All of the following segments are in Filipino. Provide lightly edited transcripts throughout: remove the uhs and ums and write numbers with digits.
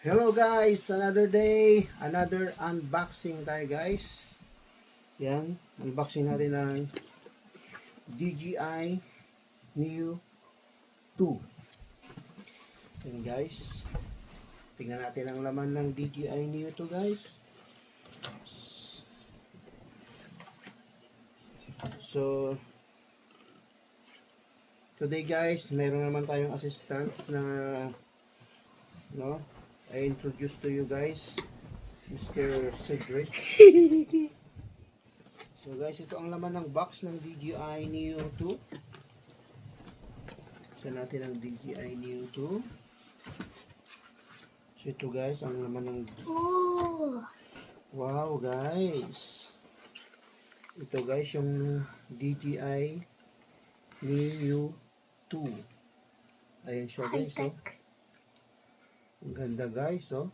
Hello guys, another day, another unboxing tayo guys. Yan, unboxing natin ng DJI Neo 2. Yan guys, tingnan natin ang laman ng DJI Neo 2 guys. So, today guys, meron naman tayong assistant na I introduce to you guys Mr. Cedric. So guys, ito ang laman ng box ng DJI Neo 2. Isa natin ang DJI Neo 2. So ito guys, ang laman ng... Wow guys! Ito guys, yung DJI Neo 2. Ayan siya guys, oh. Ang ganda guys, oh.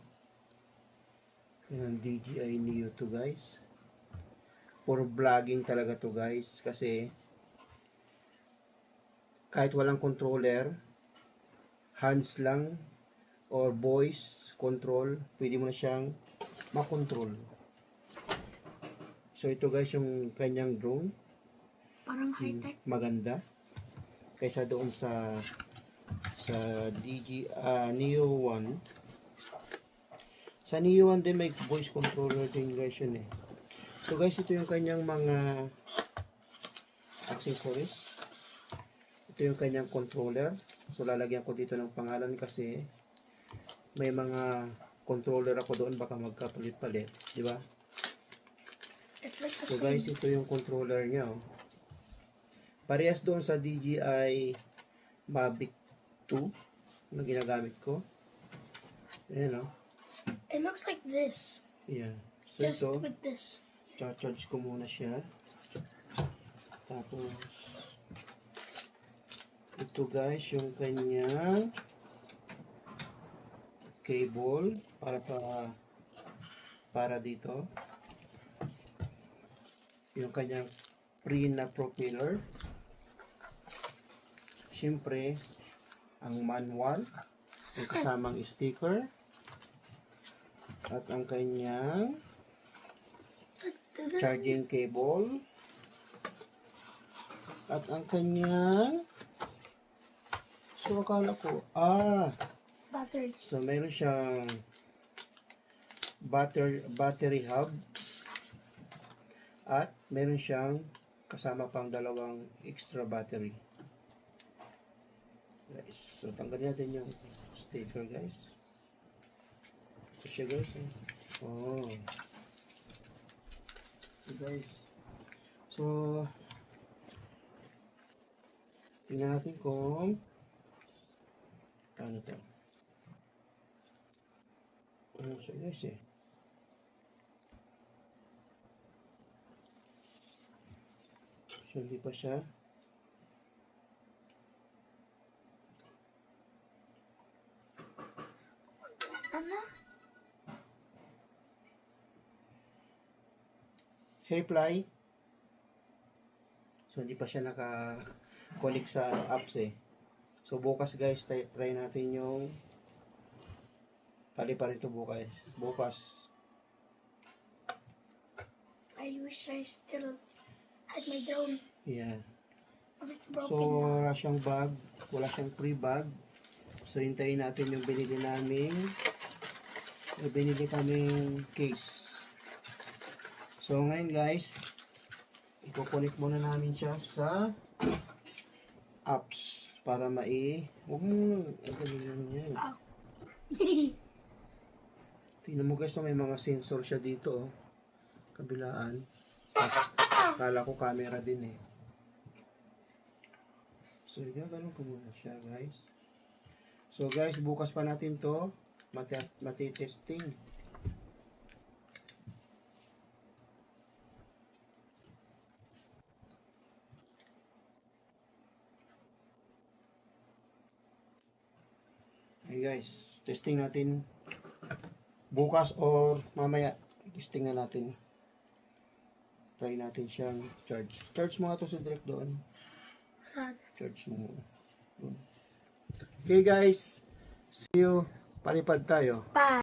Yan ang DJI Neo 2 guys. For vlogging talaga to guys. Kasi kahit walang controller, hands lang or voice control, pwede mo na siyang makontrol. So ito guys yung kanyang drone. Parang high-tech. Maganda. Kaysa doon sa DJI Neo 1. Sa Neo 1 din may voice controller din guys yun eh. So guys, ito yung kanyang mga accessories. Ito yung kanyang controller. So lalagyan ko dito ng pangalan kasi may mga controller ako doon, baka magkapalit-palit, di ba? So guys, ito yung controller niya, oh. Parehas doon sa DJI Mavic 2 na ginagamit ko. Ayan, oh. It looks like this. Yeah. So Just ito, with this. charge ko muna siya. Tapos ito guys, yung kanyang cable para dito. Yung kanyang pre na propeller. Siyempre, ang manual, yung kasamang sticker, at ang kanyang charging cable, at ang kanyang, so akala ko, Battery. so meron siyang battery hub, at meron siyang kasama pang dalawang extra battery. Guys, so tanggalin natin yung sticker guys. So siya guys, oh. So guys, so tingnan natin kung ano to. Ano siya guys eh. So hindi pa siya. Ano? Hey Fly. So hindi pa siya naka-connect sa apps eh. So bukas guys, try natin yung pali-pali ito bukas. I wish I still had my drone. Yeah. But it's broken. So wala siyang bag, wala siyang free bag. So hintayin natin yung binili kaming case. So ngayon guys, i-connect muna namin siya sa apps para huwag mo yan. Tingnan mo guys, so may mga sensor siya dito, oh. Kabilaan. Kala ko camera din eh. So ganun ko muna siya guys. So guys, bukas pa natin to matitesting. Hey guys, testing natin bukas or mamaya. Testing na natin. Try natin siyang charge. Charge mo nga to sa direct doon. Charge mo. Okay guys, see you. Palipad tayo. Bye.